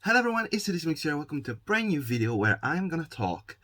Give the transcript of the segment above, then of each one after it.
Hello everyone, it's SIMS here. Welcome to a brand new video where I'm gonna talk.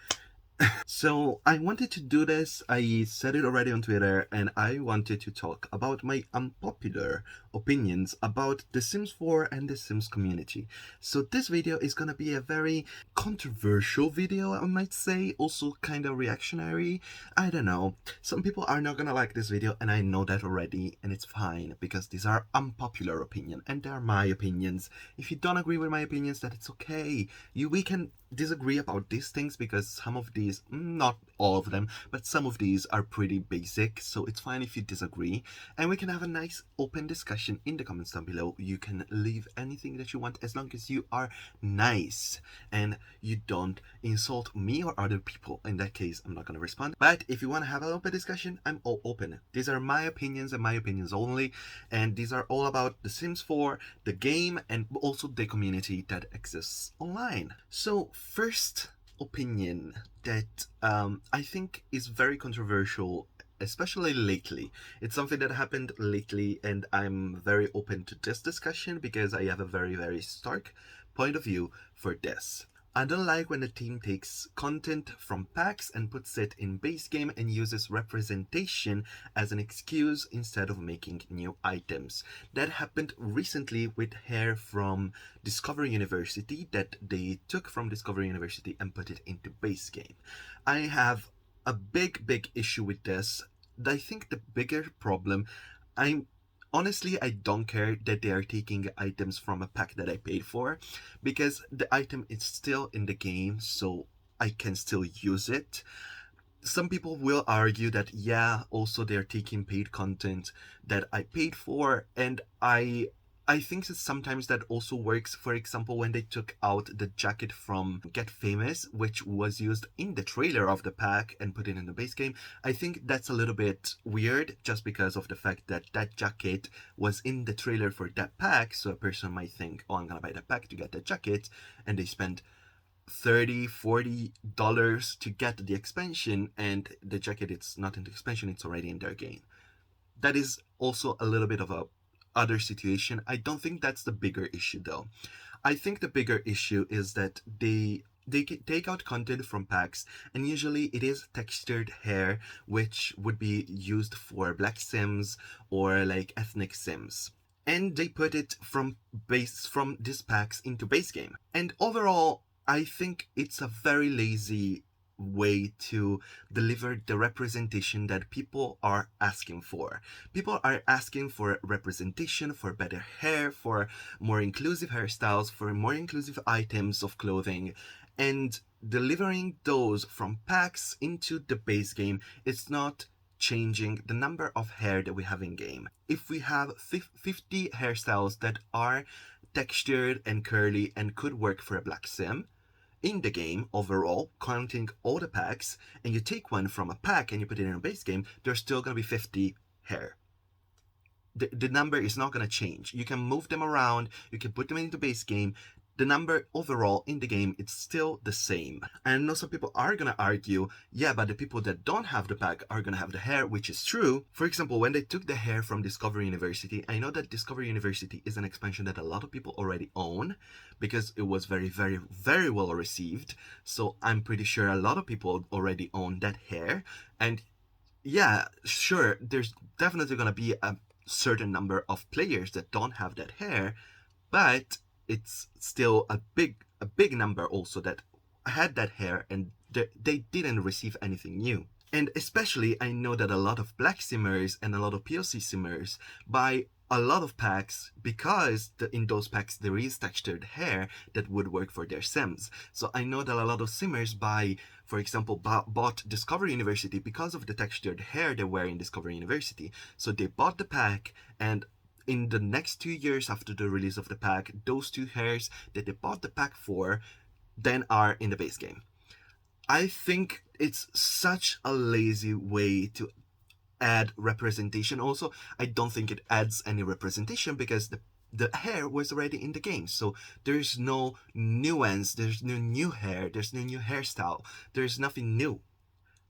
So I wanted to do this, I said it already on Twitter, and I wanted to talk about my unpopular opinions about The Sims 4 and The Sims community. So this video is gonna be a very controversial video, I might say, also kind of reactionary. I don't know. Some people are not gonna like this video, and I know that already, and it's fine, because these are unpopular opinions, and they're my opinions. If you don't agree with my opinions, that it's okay. We can disagree about these things because some of these, not all of them, but some of these are pretty basic, so it's fine if you disagree, and we can have a nice open discussion in the comments down below. You can leave anything that you want as long as you are nice and you don't insult me or other people. In that case, I'm not going to respond, but if you want to have an open discussion, I'm all open. These are my opinions and my opinions only, and these are all about The Sims 4, the game, and also the community that exists online. So first opinion that I think is very controversial, especially lately. It's something that happened lately, and I'm very open to this discussion because I have a very stark point of view for this. I don't like when the team takes content from packs and puts it in base game and uses representation as an excuse instead of making new items. That happened recently with hair from Discovery University that they took from Discovery University and put it into base game. I have a big issue with this. I think the bigger problem, honestly, I don't care that they are taking items from a pack that I paid for, because the item is still in the game, so I can still use it. Some people will argue that, yeah, also they're taking paid content that I paid for, and I think that sometimes that also works. For example, when they took out the jacket from Get Famous, which was used in the trailer of the pack, and put it in the base game, I think that's a little bit weird just because of the fact that that jacket was in the trailer for that pack. So a person might think, oh, I'm gonna buy that pack to get that jacket, and they spend $30-$40 to get the expansion, and the jacket, it's not in the expansion, it's already in their game. That is also a little bit of a other situation. I don't think that's the bigger issue though. I think the bigger issue is that they take out content from packs, and usually it is textured hair, which would be used for black sims or like ethnic sims, and they put it from these packs into base game. And overall, I think it's a very lazy way to deliver the representation that people are asking for. People are asking for representation, for better hair, for more inclusive hairstyles, for more inclusive items of clothing, and delivering those from packs into the base game, it's not changing the number of hair that we have in game. If we have 50 hairstyles that are textured and curly and could work for a black sim in the game overall, counting all the packs, and you take one from a pack and you put it in a base game, there's still going to be 50 hair. The number is not going to change. You can move them around, you can put them into base game. The number overall in the game, it's still the same. And I know some people are gonna argue, yeah, but the people that don't have the pack are gonna have the hair, which is true. For example, when they took the hair from Discovery University, I know that Discovery University is an expansion that a lot of people already own because it was very well received. So I'm pretty sure a lot of people already own that hair. And yeah, sure, there's definitely gonna be a certain number of players that don't have that hair, but it's still a big number also that had that hair and they didn't receive anything new. And especially, I know that a lot of black simmers and a lot of POC simmers buy a lot of packs because in those packs there is textured hair that would work for their sims. So I know that a lot of simmers buy, for example, bought Discovery University because of the textured hair they wear in Discovery University. So they bought the pack, and in the next 2 years after the release of the pack, those two hairs that they bought the pack for then are in the base game. I think it's such a lazy way to add representation. Also, I don't think it adds any representation because the hair was already in the game, so there's no nuance, there's no new hair, there's no new hairstyle, there's nothing new.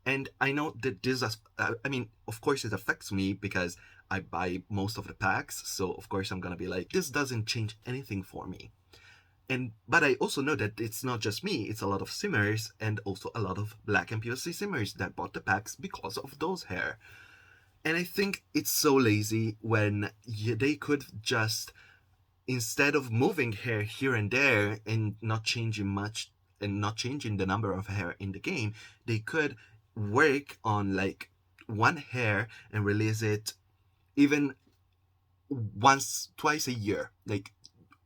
And I know that this, I mean, of course it affects me because I buy most of the packs, so of course I'm gonna be like, this doesn't change anything for me. But I also know that it's not just me, it's a lot of simmers and also a lot of black and POC simmers that bought the packs because of those hair. And I think it's so lazy when they could just, instead of moving hair here and there and not changing much and not changing the number of hair in the game, they could work on like one hair and release it even twice a year, like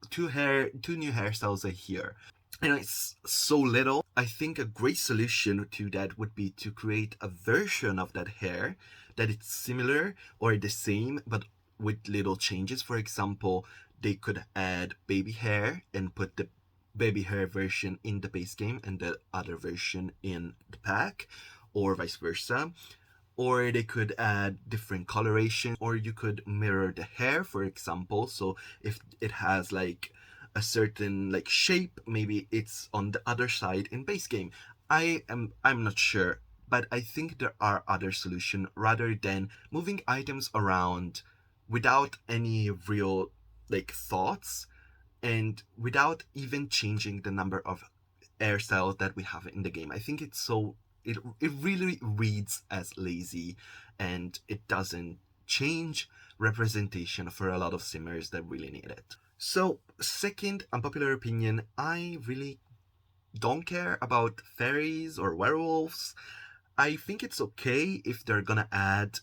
two new hairstyles a year. You know, it's so little. I think a great solution to that would be to create a version of that hair that it's similar or the same but with little changes. For example, they could add baby hair and put the baby hair version in the base game and the other version in the pack, or vice versa. Or they could add different coloration, or you could mirror the hair, for example. So if it has like a certain like shape, maybe it's on the other side in base game. I'm not sure, but I think there are other solutions rather than moving items around without any real like thoughts and without even changing the number of hairstyles that we have in the game. I think it really reads as lazy, and it doesn't change representation for a lot of simmers that really need it. So, second unpopular opinion, I really don't care about fairies or werewolves. I think it's okay if they're gonna add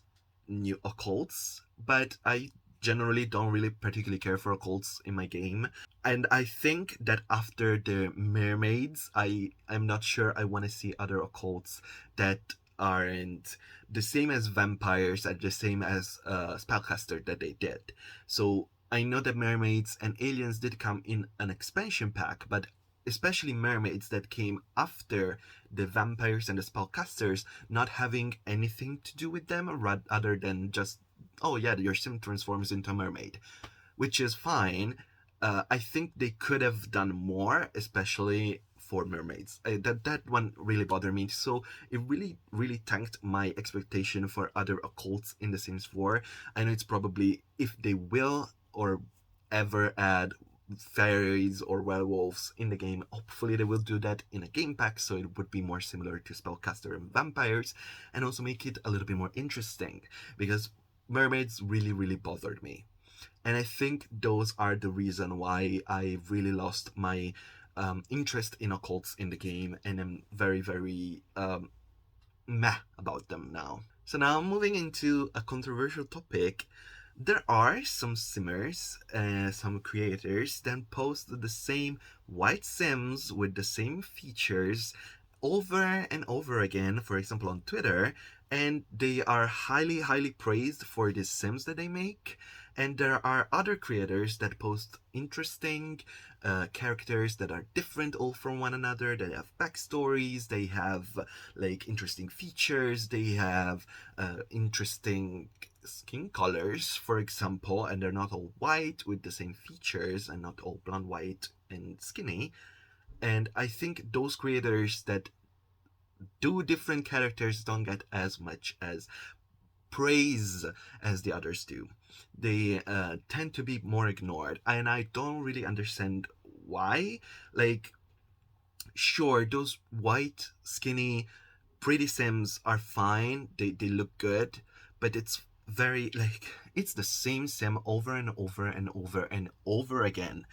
new occults, but I generally don't really particularly care for occults in my game. And I think that after the mermaids, I'm not sure I want to see other occults that aren't the same as vampires and the same as spellcaster that they did. So I know that mermaids and aliens did come in an expansion pack, but especially mermaids that came after the vampires and the spellcasters not having anything to do with them other than just, oh yeah, your sim transforms into a mermaid, which is fine. I think they could have done more, especially for mermaids. That one really bothered me. So it really tanked my expectation for other occults in The Sims 4. I know it's probably, if they will or ever add fairies or werewolves in the game, hopefully they will do that in a game pack, so it would be more similar to spellcaster and vampires, and also make it a little bit more interesting, because mermaids really bothered me. And I think those are the reason why I really lost my interest in occults in the game, and I'm very meh about them now. So now moving into a controversial topic, there are some simmers, some creators that post the same white sims with the same features over and over again, for example on Twitter, and they are highly praised for the sims that they make. And there are other creators that post interesting characters that are different all from one another. They have backstories, they have like interesting features, they have interesting skin colors, for example, and they're not all white with the same features and not all blonde, white, and skinny. And I think those creators that do different characters don't get as much as praise as the others do. They tend to be more ignored, and I don't really understand why. Like, sure, those white, skinny, pretty sims are fine, they look good, but it's very, like, it's the same sim over and over and over and over again.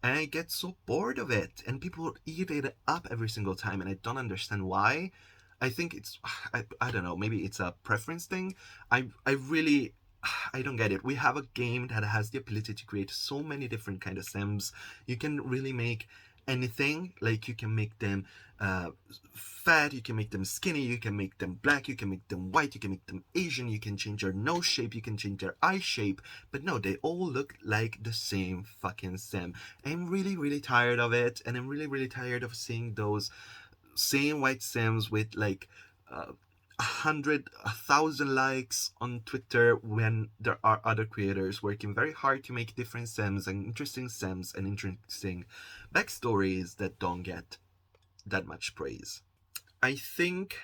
And I get so bored of it, and people eat it up every single time, and I don't understand why. I think it's, I don't know, maybe it's a preference thing. I really, I don't get it. We have a game that has the ability to create so many different kind of sims. You can really make anything. Like, you can make them fat, you can make them skinny, you can make them black, you can make them white, you can make them Asian, you can change their nose shape, you can change their eye shape. But no, they all look like the same fucking sim. I'm really tired of it, and I'm really tired of seeing those same white sims with like 100,000 likes on Twitter, when there are other creators working very hard to make different sims and interesting backstories that don't get that much praise. I think,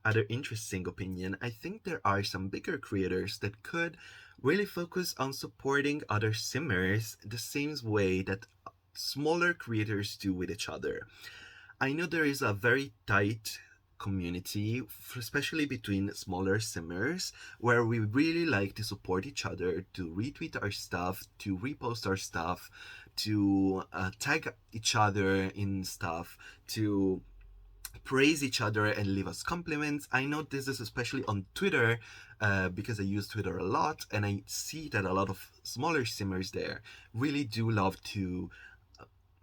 other interesting opinion, I think there are some bigger creators that could really focus on supporting other simmers the same way that smaller creators do with each other. I know there is a very tight community, especially between smaller simmers, where we really like to support each other, to retweet our stuff, to repost our stuff, to tag each other in stuff, to praise each other and leave us compliments. I know this is especially on Twitter, because I use Twitter a lot, and I see that a lot of smaller simmers there really do love to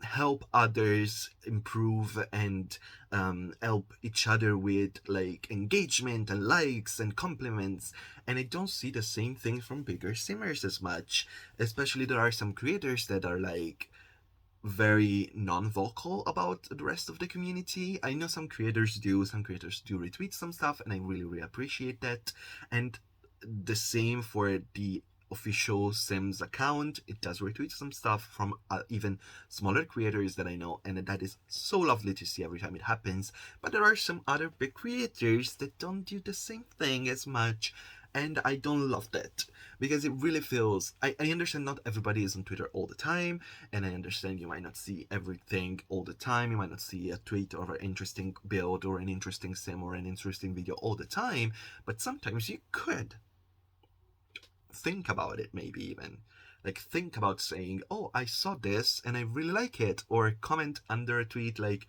help others improve and help each other with like engagement and likes and compliments. And I don't see the same thing from bigger simmers as much. Especially there are some creators that are like very non-vocal about the rest of the community. I know some creators do retweet some stuff, and I really, really appreciate that. And the same for the official Sims account. It does retweet some stuff from even smaller creators that I know, and that is so lovely to see every time it happens. But there are some other big creators that don't do the same thing as much, and I don't love that, because it really feels, I understand not everybody is on Twitter all the time, and I understand you might not see everything all the time. You might not see a tweet or an interesting build or an interesting sim or an interesting video all the time, but sometimes you could think about it, maybe even like think about saying, oh, I saw this and I really like it, or comment under a tweet like,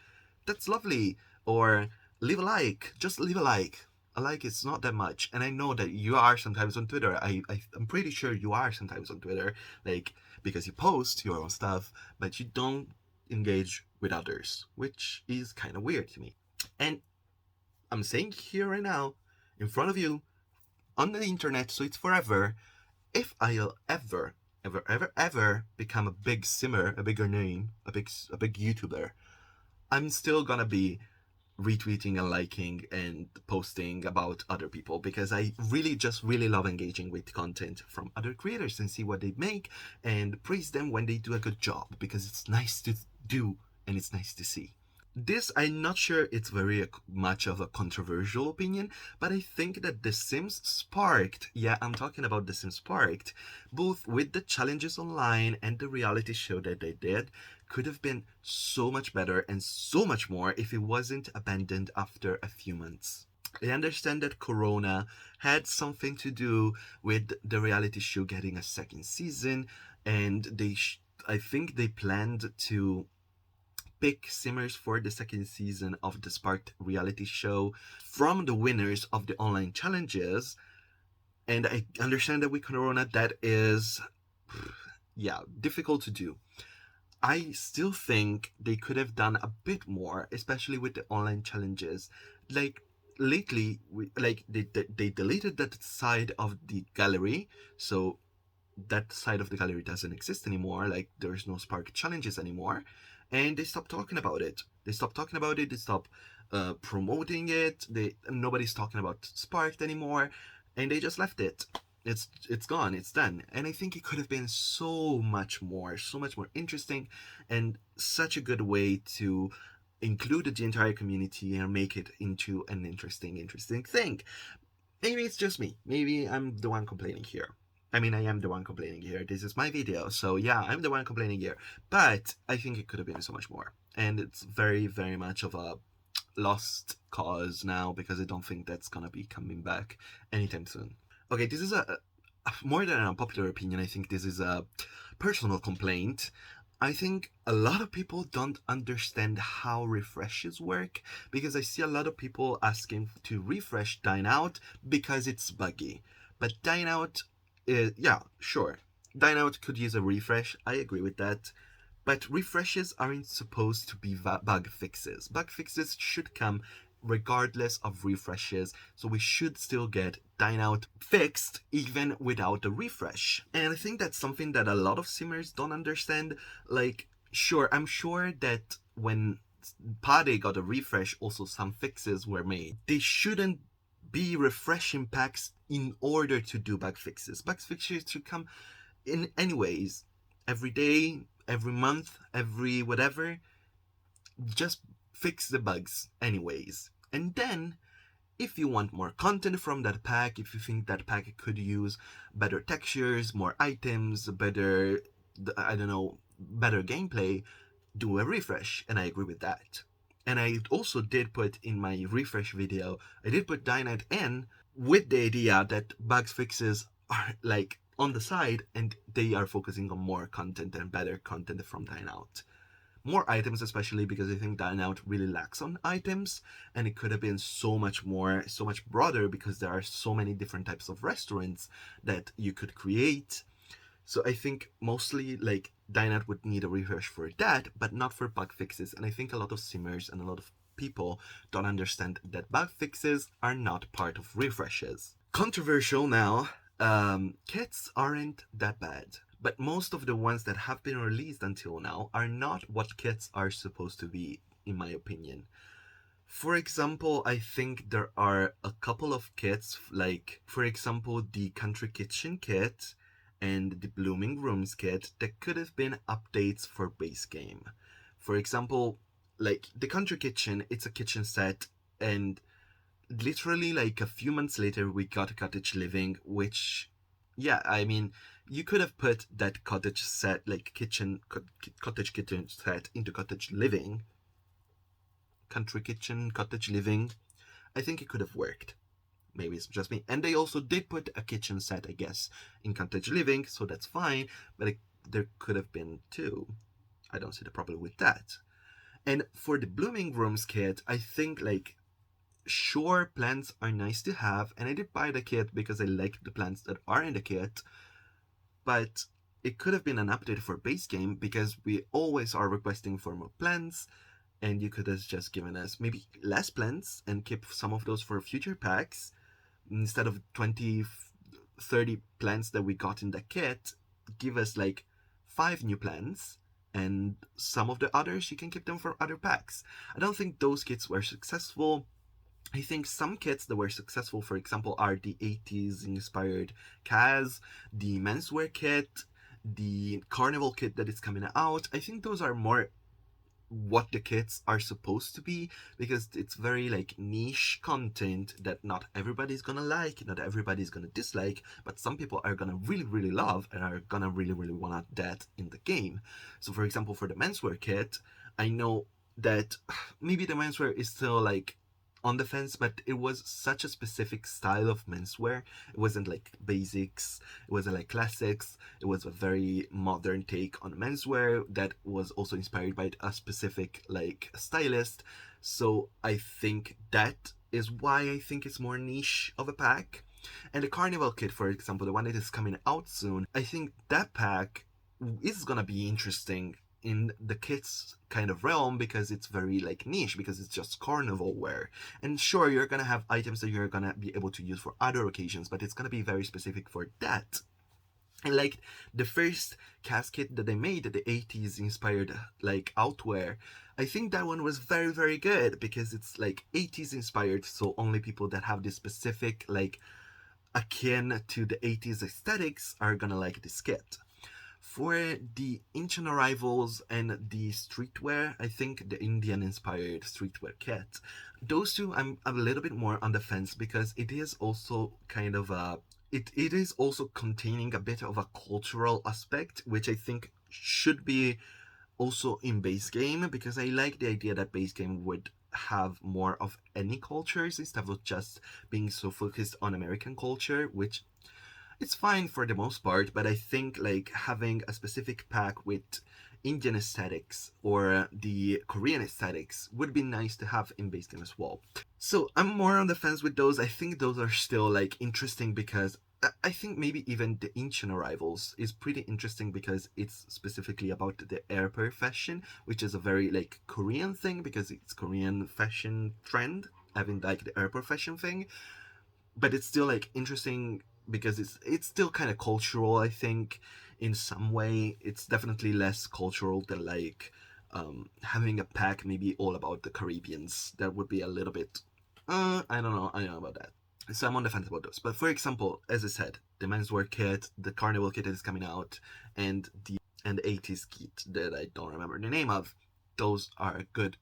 that's lovely, or leave a like, just leave a like. A like is not that much. And I know that you are sometimes on Twitter. I'm pretty sure you are sometimes on Twitter, like, because you post your own stuff, but you don't engage with others, which is kind of weird to me. And I'm saying here right now, in front of you, on the internet, so it's forever, if I'll ever become a big simmer, a bigger name, a big YouTuber, I'm still gonna be retweeting and liking and posting about other people, because I really love engaging with content from other creators and see what they make and praise them when they do a good job, because it's nice to do and it's nice to see. This, I'm not sure it's very much of a controversial opinion, but I think that The Sims Sparked, yeah, I'm talking about The Sims Sparked, both with the challenges online and the reality show that they did, could have been so much better and so much more if it wasn't abandoned after a few months. I understand that Corona had something to do with the reality show getting a second season, and I think they planned to pick simmers for the second season of the Sparked reality show from the winners of the online challenges. And I understand that with Corona, that is, yeah, difficult to do. I still think they could have done a bit more, especially with the online challenges. Like, lately, they deleted that side of the gallery, so that side of the gallery doesn't exist anymore. Like, there's no Spark challenges anymore, and they stopped talking about it. They stopped promoting it. Nobody's talking about Sparked anymore, and they just left it. It's gone. It's done. And I think it could have been so much more interesting, and such a good way to include the entire community and make it into an interesting thing. Maybe it's just me. Maybe I'm the one complaining here. I mean, I am the one complaining here. This is my video, so yeah, I'm the one complaining here. But I think it could have been so much more. And it's very, very much of a lost cause now, because I don't think that's gonna be coming back anytime soon. Okay, this is a more than an unpopular opinion. I think this is a personal complaint. I think a lot of people don't understand how refreshes work, because I see a lot of people asking to refresh Dine Out because it's buggy. But Dine Out, yeah, sure. Dine Out could use a refresh. I agree with that. But refreshes aren't supposed to be bug fixes. Bug fixes should come regardless of refreshes, so we should still get Dine Out fixed even without the refresh. And I think that's something that a lot of simmers don't understand. Like, sure, I'm sure that when Pade got a refresh, also some fixes were made. They shouldn't be refreshing packs in order to do bug fixes. Bug fixes should come in anyways, every day, every month, every whatever. Just fix the bugs anyways. And then, if you want more content from that pack, if you think that pack could use better textures, more items, better, I don't know, better gameplay, do a refresh, and I agree with that. And I also did put in my refresh video, I did put Dynite in with the idea that bugs fixes are like on the side and they are focusing on more content and better content from Dynout. More items, especially because I think Dynout really lacks on items, and it could have been so much more, so much broader because there are so many different types of restaurants that you could create. So I think mostly like Dynout would need a refresh for that, but not for bug fixes. And I think a lot of simmers and a lot of people don't understand that bug fixes are not part of refreshes. Controversial now, kits aren't that bad, but most of the ones that have been released until now are not what kits are supposed to be, in my opinion. For example, I think there are a couple of kits, like, for example, the Country Kitchen kit and the Blooming Rooms kit, that could have been updates for base game. For example, like, the Country Kitchen, it's a kitchen set, and literally, like, a few months later, we got Cottage Living, which, yeah, I mean, you could have put that cottage set, like, cottage kitchen set into Cottage Living, Country Kitchen, Cottage Living. I think it could have worked. Maybe it's just me. And they also did put a kitchen set, I guess, in Cottage Living, so that's fine. But there could have been two. I don't see the problem with that. And for the Blooming Rooms kit, I think, like, sure, plants are nice to have, and I did buy the kit because I like the plants that are in the kit, but it could have been an update for base game because we always are requesting for more plants, and you could have just given us maybe less plants and keep some of those for future packs instead of 20, 30 plants that we got in the kit. Give us like 5 new plants, and some of the others you can keep them for other packs. I don't think those kits were successful. I think some kits that were successful, for example, are the 80s inspired Kaz, the menswear kit, the carnival kit that is coming out. I think those are more what the kits are supposed to be, because it's very like niche content that not everybody's gonna like, not everybody's gonna dislike, but some people are gonna really love and are gonna really want that in the game. So for example, for the menswear kit, I know that maybe the menswear is still like on the fence, but it was such a specific style of menswear. It wasn't like basics, it wasn't like classics, it was a very modern take on menswear that was also inspired by a specific like stylist. So I think that is why I think it's more niche of a pack. And the carnival kit, for example, the one that is coming out soon, I think that pack is gonna be interesting in the kids kind of realm because it's very like niche, because it's just carnival wear. And sure, you're gonna have items that you're gonna be able to use for other occasions, but it's gonna be very specific for that. And like the first casket that they made, the 80s inspired like outwear, I think that one was very good because it's like 80s inspired, so only people that have this specific like akin to the 80s aesthetics are gonna like this kit. For the ancient arrivals and the streetwear, I think the Indian inspired streetwear kit, those two I'm a little bit more on the fence because it is also kind of a it is also containing a bit of a cultural aspect, which I think should be also in base game, because I like the idea that base game would have more of any cultures instead of just being so focused on American culture, which it's fine for the most part, but I think like having a specific pack with Indian aesthetics or the Korean aesthetics would be nice to have in base game as well. So I'm more on the fence with those. I think those are still like interesting because I think maybe even the ancient arrivals is pretty interesting because it's specifically about the airport fashion, which is a very like Korean thing because it's Korean fashion trend, having like the airport fashion thing. But it's still like interesting because it's still kind of cultural. I think in some way it's definitely less cultural than like having a pack maybe all about the Caribbeans. That would be a little bit I don't know about that. So I'm on the fence about those. But for example, as I said, the menswear kit, the carnival kit that is coming out, and the 80s kit that I don't remember the name of, those are good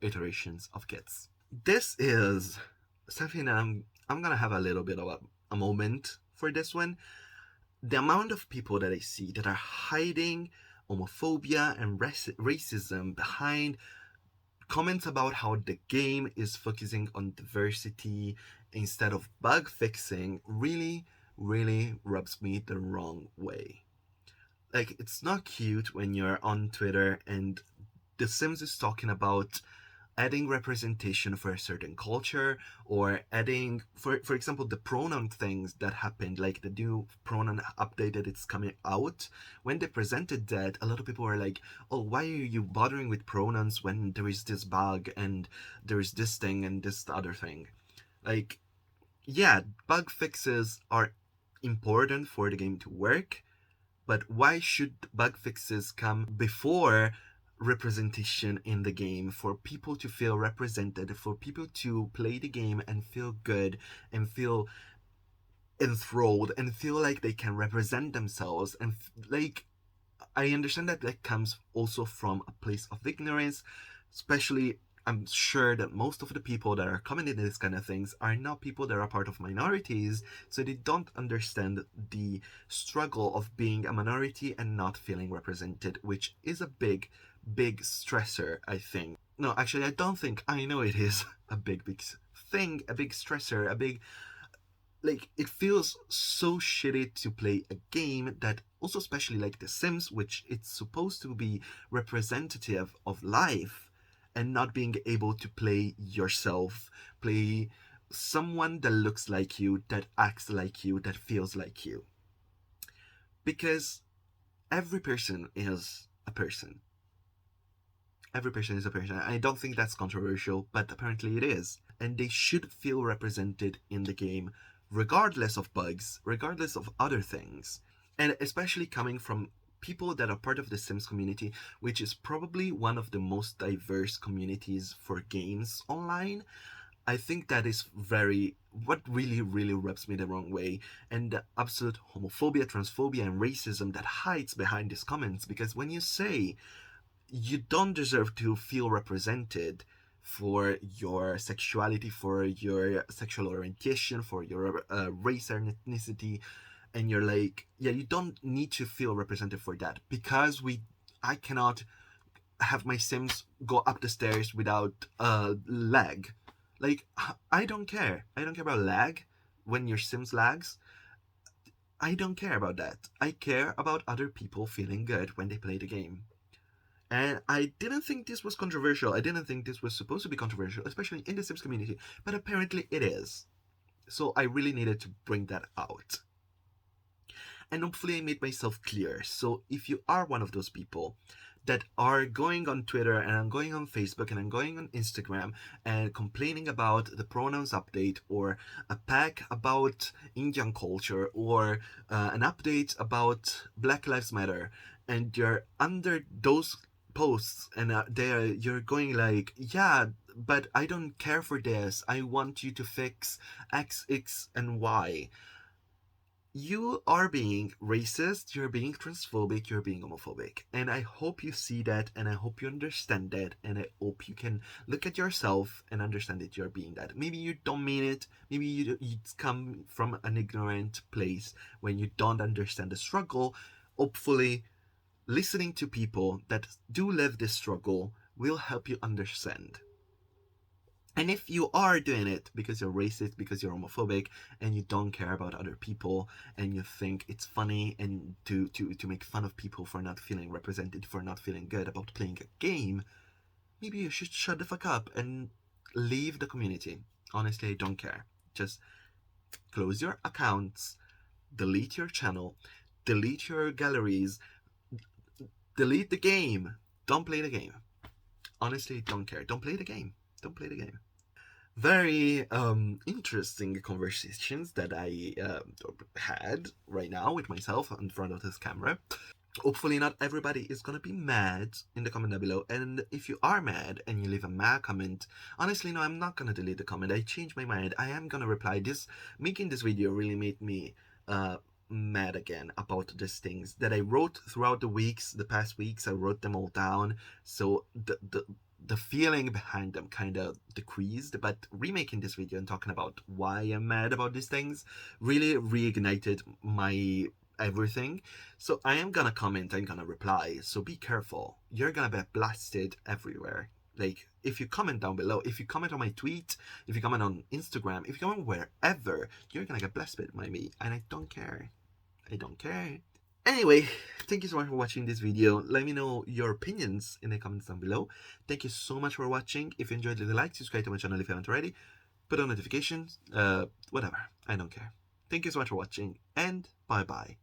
iterations of kits. This is something that I'm gonna have a little bit of a moment for this one. The amount of people that I see that are hiding homophobia and racism behind comments about how the game is focusing on diversity instead of bug fixing really, really rubs me the wrong way. Like, it's not cute when you're on Twitter and The Sims is talking about adding representation for a certain culture, or adding, for example, the pronoun things that happened, like the new pronoun update that it's coming out. When they presented that, a lot of people were like, oh, why are you bothering with pronouns when there is this bug and there is this thing and this other thing? Like, yeah, bug fixes are important for the game to work, but why should bug fixes come before representation in the game, for people to feel represented, for people to play the game and feel good and feel enthralled and feel like they can represent themselves? And like, I understand that that comes also from a place of ignorance, especially. I'm sure that most of the people that are commenting these kind of things are not people that are part of minorities, so they don't understand the struggle of being a minority and not feeling represented, which is a big, big stressor, I think. No, actually, I don't think. I know it is a big, big thing, a big stressor, a big, like, it feels so shitty to play a game that also, especially like The Sims, which it's supposed to be representative of life, and not being able to play yourself, play someone that looks like you, that acts like you, that feels like you. Because every person is a person. Every person is a person. I don't think that's controversial, but apparently it is. And they should feel represented in the game, regardless of bugs, regardless of other things. And especially coming from people that are part of the Sims community, which is probably one of the most diverse communities for games online. I think that is what really, really rubs me the wrong way, and the absolute homophobia, transphobia, and racism that hides behind these comments. Because when you say you don't deserve to feel represented for your sexuality, for your sexual orientation, for your race or ethnicity, and you're like, yeah, you don't need to feel represented for that, because I cannot have my Sims go up the stairs without lag. Like, I don't care. I don't care about lag when your Sims lags. I don't care about that. I care about other people feeling good when they play the game. And I didn't think this was controversial. I didn't think this was supposed to be controversial, especially in the Sims community. But apparently it is. So I really needed to bring that out. And hopefully I made myself clear. So if you are one of those people that are going on Twitter and I'm going on Facebook and I'm going on Instagram and complaining about the pronouns update, or a pack about Indian culture, or an update about Black Lives Matter, and you're under those posts and you're going like, yeah, but I don't care for this, I want you to fix X, and Y, you are being racist, you're being transphobic, you're being homophobic. And I hope you see that, and I hope you understand that, and I hope you can look at yourself and understand that you're being that. Maybe you don't mean it, maybe you come from an ignorant place when you don't understand the struggle. Hopefully, listening to people that do live this struggle will help you understand. And if you are doing it because you're racist, because you're homophobic, and you don't care about other people, and you think it's funny and to make fun of people for not feeling represented, for not feeling good about playing a game, maybe you should shut the fuck up and leave the community. Honestly, I don't care. Just close your accounts, delete your channel, delete your galleries, delete the game. Don't play the game. Honestly, don't care. Don't play the game. Don't play the game. Very interesting conversations that I had right now with myself in front of this camera. Hopefully not everybody is gonna be mad in the comment down below, and if you are mad and you leave a mad comment, honestly, no, I'm not gonna delete the comment. I changed my mind. I am gonna reply. Making this video really made me mad again about these things that I wrote throughout the past weeks. I wrote them all down, so the feeling behind them kind of decreased, but remaking this video and talking about why I'm mad about these things really reignited my everything. So I am gonna comment, I'm gonna reply. So be careful. You're gonna be blasted everywhere. Like, if you comment down below, if you comment on my tweet, if you comment on Instagram, if you comment wherever, you're gonna get blasted by me. And I don't care. I don't care. Anyway, thank you so much for watching this video. Let me know your opinions in the comments down below. Thank you so much for watching. If you enjoyed, leave a like, subscribe to my channel if you haven't already. Put on notifications, whatever. I don't care. Thank you so much for watching, and bye-bye.